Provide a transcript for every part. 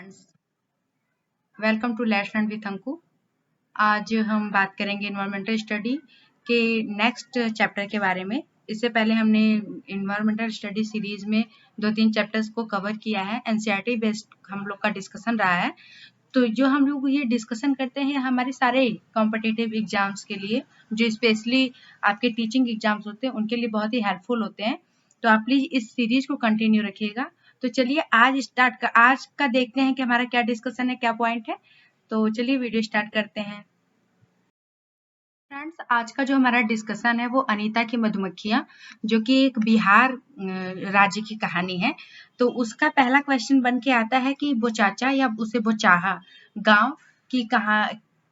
Friends, welcome to let's learn with Anku. आज हम बात करेंगे इन्वायरमेंटल स्टडी के नेक्स्ट चैप्टर के बारे में। इससे पहले हमने इन्वायरमेंटल स्टडी सीरीज में 2-3 चैप्टर्स को कवर किया है। एनसीईआरटी बेस्ड हम लोग का डिस्कशन रहा है। तो जो हम लोग ये डिस्कशन करते हैं हमारे सारे कॉम्पिटिटिव एग्जाम्स के लिए, जो स्पेशली आपके टीचिंग एग्जाम्स होते हैं उनके लिए बहुत ही हेल्पफुल होते हैं। तो आप प्लीज इस सीरीज को कंटिन्यू रखिएगा। तो चलिए आज का देखते हैं कि हमारा क्या डिस्कशन है, क्या पॉइंट है। तो चलिए वीडियो स्टार्ट करते हैं। फ्रेंड्स, आज का जो हमारा डिस्कशन है वो अनीता की मधुमक्खियां, जो कि एक बिहार राज्य की कहानी है। तो उसका पहला क्वेश्चन बन के आता है कि बोचाचा या उसे बोचाहा गांव की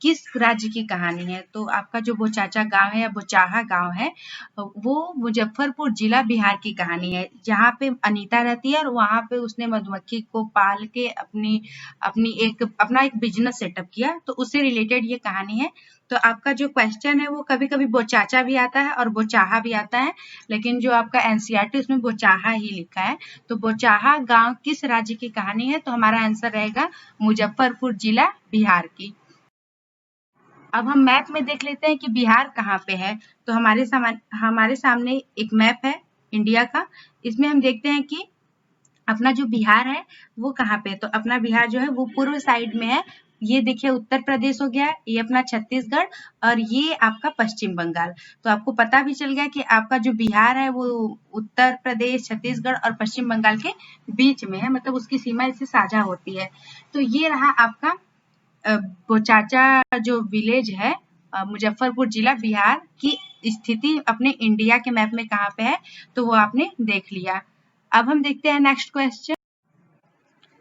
किस राज्य की कहानी है। तो आपका जो बोचाचा गांव है या बोचाहा गांव है वो मुजफ्फरपुर जिला बिहार की कहानी है, जहाँ पे अनीता रहती है और वहां पे उसने मधुमक्खी को पाल के अपना एक बिजनेस सेटअप किया। तो उससे रिलेटेड ये कहानी है। तो आपका जो क्वेश्चन है वो कभी कभी बोचाचा भी आता है और बोचाहा भी आता है, लेकिन जो आपका एनसीईआरटी उसमें बोचाहा ही लिखा है। तो बोचाहा गांव किस राज्य की कहानी है? तो हमारा आंसर रहेगा मुजफ्फरपुर जिला बिहार की। अब हम मैप में देख लेते हैं कि बिहार कहाँ पे है। तो हमारे सामने एक मैप है इंडिया का। इसमें हम देखते हैं कि अपना जो बिहार है वो कहाँ पे है। तो अपना बिहार जो है वो पूर्व साइड में है। ये देखिए उत्तर प्रदेश हो गया, ये अपना छत्तीसगढ़ और ये आपका पश्चिम बंगाल। तो आपको पता भी चल गया कि आपका जो बिहार है वो उत्तर प्रदेश, छत्तीसगढ़ और पश्चिम बंगाल के बीच में है, मतलब उसकी सीमा इससे साझा होती है। तो ये रहा आपका बोचाचा जो विलेज है मुजफ्फरपुर जिला बिहार की स्थिति अपने इंडिया के मैप में कहाँ पे है, तो वो आपने देख लिया। अब हम देखते हैं नेक्स्ट क्वेश्चन।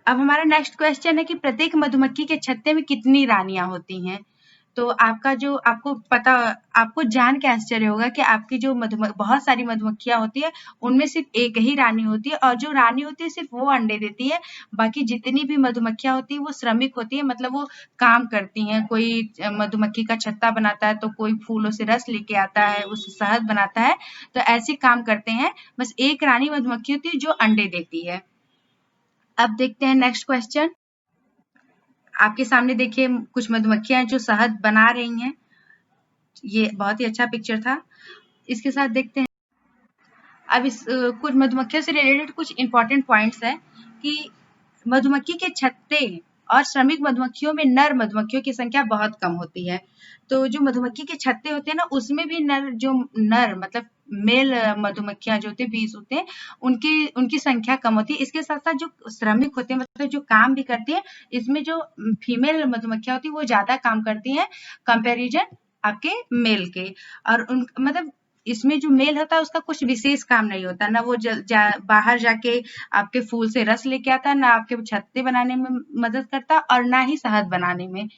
अब हमारा नेक्स्ट क्वेश्चन है कि प्रत्येक मधुमक्खी के छत्ते में कितनी रानियां होती हैं। तो आपको जान के आश्चर्य होगा कि आपकी जो बहुत सारी मधुमक्खियां होती है उनमें सिर्फ एक ही रानी होती है, और जो रानी होती है सिर्फ वो अंडे देती है। बाकी जितनी भी मधुमक्खियां होती है वो श्रमिक होती है, मतलब वो काम करती हैं। कोई मधुमक्खी का छत्ता बनाता है, तो कोई फूलों से रस लेके आता है, उससे शहद बनाता है। तो ऐसे काम करते हैं। बस एक रानी मधुमक्खी होती है जो अंडे देती है। अब देखते हैं नेक्स्ट क्वेश्चन। आपके सामने देखिए कुछ मधुमक्खियां हैं जो शहद बना रही हैं। ये बहुत ही अच्छा पिक्चर था। इसके साथ देखते हैं अब कुछ मधुमक्खियों से रिलेटेड कुछ इंपॉर्टेंट पॉइंट्स है कि मधुमक्खी के छत्ते और श्रमिक मधुमक्खियों में नर मधुमक्खियों की संख्या बहुत कम होती है। तो जो मधुमक्खी के छत्ते होते हैं ना, उसमें भी नर मतलब मेल मधुमक्खियां जो होती है 20 होते हैं, उनकी संख्या कम होती है। इसके साथ साथ जो श्रमिक होते हैं, मतलब जो काम भी करती है, इसमें जो फीमेल मधुमक्खियां होती है वो ज्यादा काम करती है कंपेरिजन आपके मेल के। और मतलब इसमें जो मेल होता है उसका कुछ विशेष काम नहीं होता, ना वो बाहर जाके आपके फूल से रस लेके आता, ना आपके छत्ते बनाने में मदद करता और ना ही शहद बनाने में।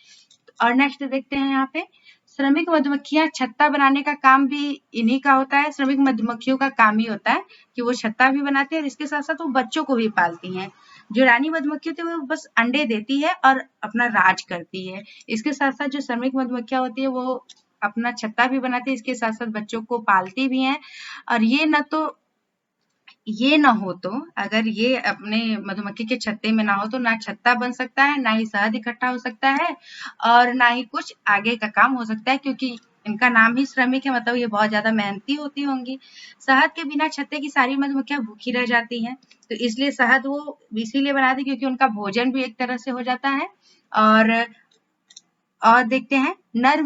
और नेक्स्ट देखते हैं यहाँ पे श्रमिक मधुमक्खियां छत्ता बनाने का काम भी इन्हीं का होता है। श्रमिक मधुमक्खियों का काम ही होता है कि वो छत्ता भी बनाते हैं और इसके साथ साथ वो बच्चों को भी पालती हैं। जो रानी मधुमक्खी होती है वो बस अंडे देती है और अपना राज करती है। इसके साथ साथ जो श्रमिक मधुमक्खियां होती है वो अपना छत्ता भी बनाती है, इसके साथ साथ बच्चों को पालती भी हैं। और ये ना हो तो, अगर ये अपने मधुमक्खी के छत्ते में ना हो तो ना छत्ता बन सकता है, ना ही शहद इकट्ठा हो सकता है और ना ही कुछ आगे का काम हो सकता है, क्योंकि इनका नाम ही श्रमिक है, मतलब ये बहुत ज्यादा मेहनती होती होंगी। शहद के बिना छत्ते की सारी मधुमक्खियां भूखी रह जाती हैं। तो इसलिए शहद वो इसीलिए बनाती क्योंकि उनका भोजन भी एक तरह से हो जाता है। और देखते हैं नर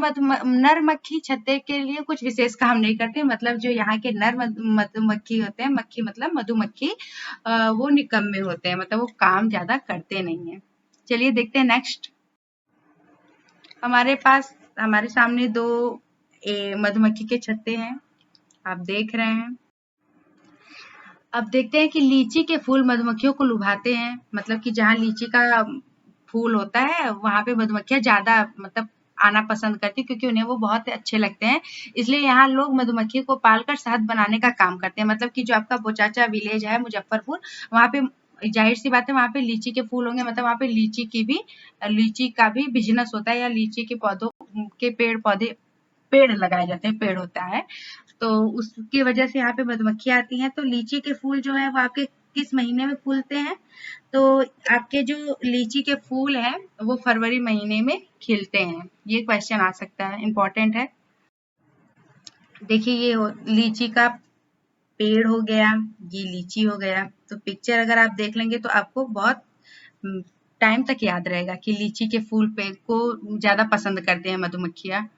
मक्खी छत्ते के लिए कुछ विशेष काम नहीं करते, मतलब जो यहाँ के नर मधुमक्खी होते हैं, मक्खी मतलब मधुमक्खी, वो निकम्मे होते हैं, मतलब वो काम ज्यादा करते नहीं है। चलिए देखते हैं नेक्स्ट। हमारे सामने दो मधुमक्खी के छत्ते हैं, आप देख रहे हैं। अब देखते हैं कि लीची के फूल मधुमक्खियों को लुभाते हैं, मतलब कि जहाँ लीची का फूल होता है वहां पे मधुमक्खियां ज्यादा मतलब आना पसंद करती है, क्योंकि उन्हें वो बहुत अच्छे लगते हैं। इसलिए यहाँ लोग मधुमक्खी को पालकर शहद बनाने का काम करते हैं। मतलब कि जो आपका बोचाचा विलेज है मुजफ्फरपुर, वहां पे जाहिर सी बात है वहां पे लीची के फूल होंगे, मतलब वहां पे लीची का भी बिजनेस होता है, या लीची के पौधों के पेड़ लगाए जाते हैं, पेड़ होता है। तो उसकी वजह से यहाँ पे मधुमक्खियां आती हैं। तो लीची के फूल जो है वो आपके किस महीने में फूलते हैं? तो आपके जो लीची के फूल हैं वो फरवरी महीने में खिलते हैं। ये क्वेश्चन आ सकता है, इम्पोर्टेंट है। देखिए ये लीची का पेड़ हो गया, ये लीची हो गया। तो पिक्चर अगर आप देख लेंगे तो आपको बहुत टाइम तक याद रहेगा कि लीची के फूल पे को ज्यादा पसंद करते हैं मधुमक्खियाँ।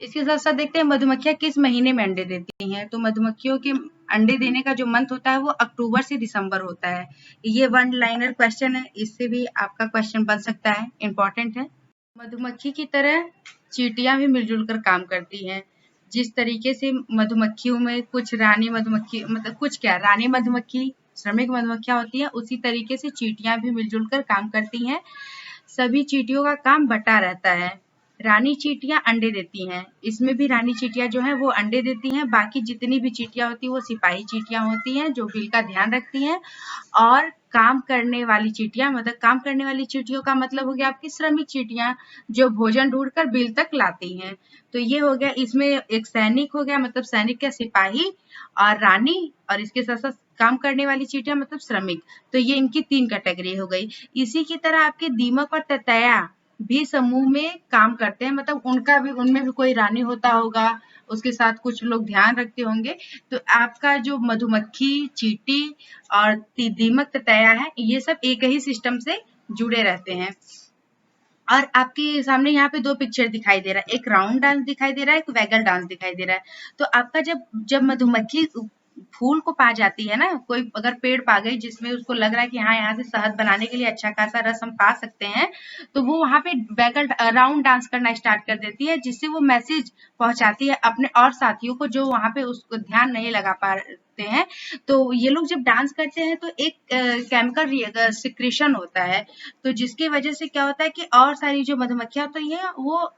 इसके साथ साथ देखते हैं मधुमक्खियाँ किस महीने में अंडे देती हैं। तो मधुमक्खियों के अंडे देने का जो मंथ होता है वो अक्टूबर से दिसंबर होता है। ये वन लाइनर क्वेश्चन है, इससे भी आपका क्वेश्चन बन सकता है, इम्पोर्टेंट है। मधुमक्खी की तरह चींटियां भी मिलजुल कर काम करती हैं। जिस तरीके से मधुमक्खियों में कुछ रानी मधुमक्खी मतलब कुछ क्या रानी मधुमक्खी श्रमिक मधुमक्खियां होती हैं, उसी तरीके से चींटियां भी मिलजुल कर काम करती हैं। सभी चींटियों का काम बटा रहता है। रानी चींटियां अंडे देती हैं, इसमें भी रानी चींटियां जो है वो अंडे देती हैं। बाकी जितनी भी चींटियां होती हैं वो सिपाही चींटियां होती हैं जो बिल का ध्यान रखती हैं। और काम करने वाली चींटियां मतलब काम करने वाली चींटियों का मतलब हो गया आपकी श्रमिक चींटियां जो भोजन ढूंढकर बिल तक लाती हैं। तो ये हो गया, इसमें एक सैनिक हो गया मतलब सैनिक का सिपाही और रानी, और इसके साथ साथ काम करने वाली चींटियां मतलब श्रमिक। तो ये इनकी 3 कैटेगरी हो गई। इसी की तरह आपके दीमक और ततैया भी समूह में काम करते हैं, मतलब उनका भी उनमें भी कोई रानी होता होगा, उसके साथ कुछ लोग ध्यान रखते होंगे। तो आपका जो मधुमक्खी, चींटी और दीमक ततैया है, ये सब एक ही सिस्टम से जुड़े रहते हैं। और आपके सामने यहाँ पे 2 पिक्चर दिखाई दे रहा है, एक राउंड डांस दिखाई दे रहा है, एक वैगल डांस दिखाई दे रहा है। तो आपका जब जब मधुमक्खी फूल को पा जाती है ना, कोई अगर पेड़ पा गई जिसमें उसको लग रहा है कि हाँ यहाँ से शहद बनाने के लिए अच्छा खासा रस हम पा सकते हैं, तो वो वहां पे वैगल राउंड डांस करना स्टार्ट कर देती है, जिससे वो मैसेज पहुंचाती है अपने और साथियों को जो वहां पे उसको ध्यान नहीं लगा पाते हैं। तो ये लोग जब डांस करते हैं तो एक केमिकल सिक्रेशन होता है, तो जिसकी वजह से क्या होता है कि और सारी जो मधुमक्खियां होती हैं वो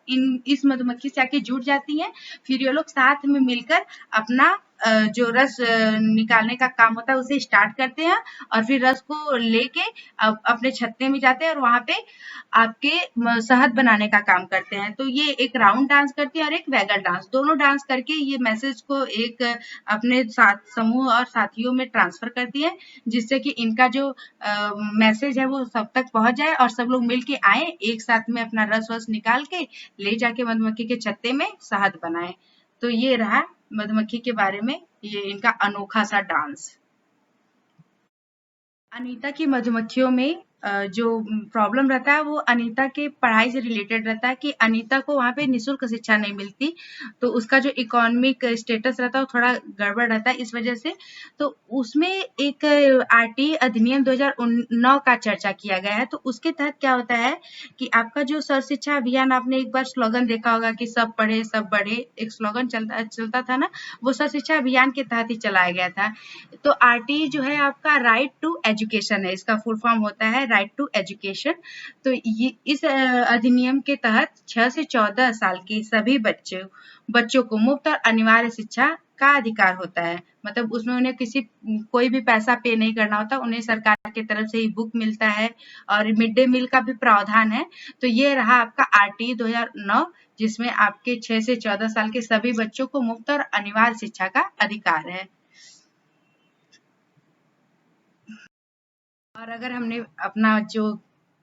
इस मधुमक्खी से आके जुड़ जाती हैं। फिर ये लोग साथ में मिलकर अपना जो रस निकालने का काम होता है उसे स्टार्ट करते हैं, और फिर रस को लेके अपने छत्ते में जाते हैं और वहां पे आपके शहद बनाने का काम करते हैं। तो ये एक राउंड डांस करती है और एक वैगल डांस, दोनों डांस करके ये मैसेज को एक अपने साथ समूह और साथियों में ट्रांसफर करती है, जिससे कि इनका जो मैसेज है वो सब तक पहुंच जाए और सब लोग मिल के आए, एक साथ में अपना रस वस निकाल के ले जाके मधुमक्खी के छत्ते में शहद बनाए। तो ये रहा मधुमक्खी के बारे में ये इनका अनोखा सा डांस। अनीता की मधुमक्खियों में जो प्रॉब्लम रहता है वो अनीता के पढ़ाई से रिलेटेड रहता है कि अनीता को वहाँ पे निःशुल्क शिक्षा नहीं मिलती, तो उसका जो इकोनॉमिक स्टेटस रहता है वो थोड़ा गड़बड़ रहता है इस वजह से। तो उसमें एक आरटीई अधिनियम 2009 का चर्चा किया गया है। तो उसके तहत क्या होता है कि आपका जो सर्व शिक्षा अभियान, आपने एक बार स्लोगन देखा होगा कि सब पढ़े सब बढ़े, एक स्लोगन चलता था ना, वो सर्व शिक्षा अभियान के तहत ही चलाया गया था। तो आरटीई जो है आपका राइट टू एजुकेशन है, इसका फुल फॉर्म होता है राइट टू एजुकेशन। तो ये इस अधिनियम के तहत 6 से 14 साल के सभी बच्चों को मुफ्त और अनिवार्य शिक्षा का अधिकार होता है। मतलब उसमें उन्हें कोई भी पैसा पे नहीं करना होता, उन्हें सरकार की तरफ से ही बुक मिलता है और मिड डे मील का भी प्रावधान है। तो ये रहा आपका आरटीई 2009, जिसमें आपके 6 से 14 साल के सभी बच्चों को मुफ्त और अनिवार्य शिक्षा का अधिकार है। और अगर हमने अपना जो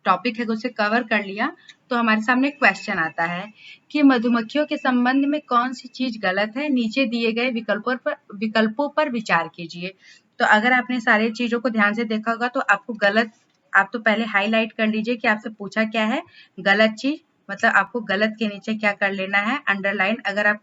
टॉपिक है उसे कवर कर लिया, तो हमारे सामने क्वेश्चन आता है कि मधुमक्खियों के संबंध में कौन सी चीज गलत है, नीचे दिए गए विकल्पों पर विचार कीजिए। तो अगर आपने सारी चीजों को ध्यान से देखा होगा तो आपको गलत, आप तो पहले हाईलाइट कर लीजिए कि आपसे पूछा क्या है गलत चीज, मतलब आपको गलत के नीचे क्या कर लेना है, अंडरलाइन। अगर आप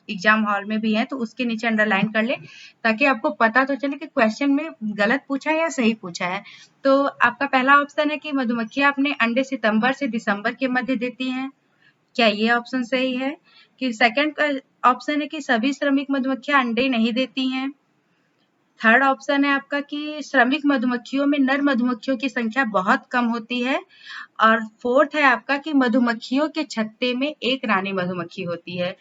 एग्जाम हॉल में भी है तो उसके नीचे अंडरलाइन कर ले, ताकि आपको पता तो चले कि क्वेश्चन में गलत पूछा है या सही पूछा है। तो आपका पहला ऑप्शन है कि मधुमक्खियां अपने अंडे सितंबर से दिसंबर के मध्य देती हैं, क्या ये ऑप्शन सही है? कि सेकंड ऑप्शन है कि सभी श्रमिक मधुमक्खियां अंडे नहीं देती हैं। थर्ड ऑप्शन है आपका कि श्रमिक मधुमक्खियों में नर मधुमक्खियों की संख्या बहुत कम होती है। और फोर्थ है आपका कि मधुमक्खियों के छत्ते में एक रानी मधुमक्खी होती है।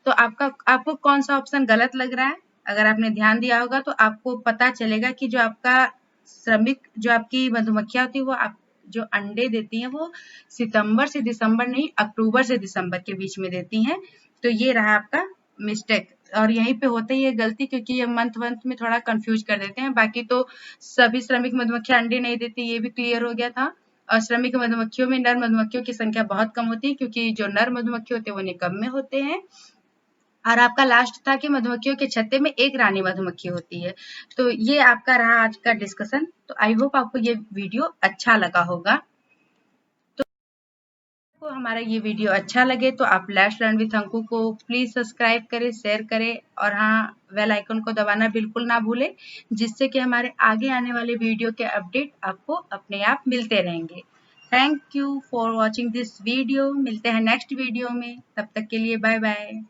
तो आपको कौन सा ऑप्शन गलत लग रहा है? अगर आपने ध्यान दिया होगा तो आपको पता चलेगा कि जो आपका श्रमिक जो आपकी मधुमक्खियां होती है वो आप जो अंडे देती हैं वो सितंबर से दिसंबर नहीं, अक्टूबर से दिसंबर के बीच में देती हैं। तो ये रहा आपका मिस्टेक, और यहीं पे होता ही है गलती, क्योंकि ये मंथ में थोड़ा कंफ्यूज कर देते हैं। बाकी तो सभी श्रमिक मधुमक्खियां अंडे नहीं देती, ये भी क्लियर हो गया था। और श्रमिक मधुमक्खियों में नर मधुमक्खियों की संख्या बहुत कम होती है, क्योंकि जो नर मधुमक्खी होते हैं वो निकम्मे में होते हैं। और आपका लास्ट था कि मधुमक्खियों के छत्ते में एक रानी मधुमक्खी होती है। तो ये आपका रहा आज का डिस्कशन। तो आई होप आपको ये वीडियो अच्छा लगा होगा। को हमारा ये वीडियो अच्छा लगे तो आप लेट्स लर्न विथ अंकु को प्लीज सब्सक्राइब करें, शेयर करें, और हाँ, बेल आइकन को दबाना बिल्कुल ना भूलें, जिससे कि हमारे आगे आने वाले वीडियो के अपडेट आपको अपने आप मिलते रहेंगे। Thank you for watching this video. मिलते हैं नेक्स्ट वीडियो में, तब तक के लिए बाय बाय।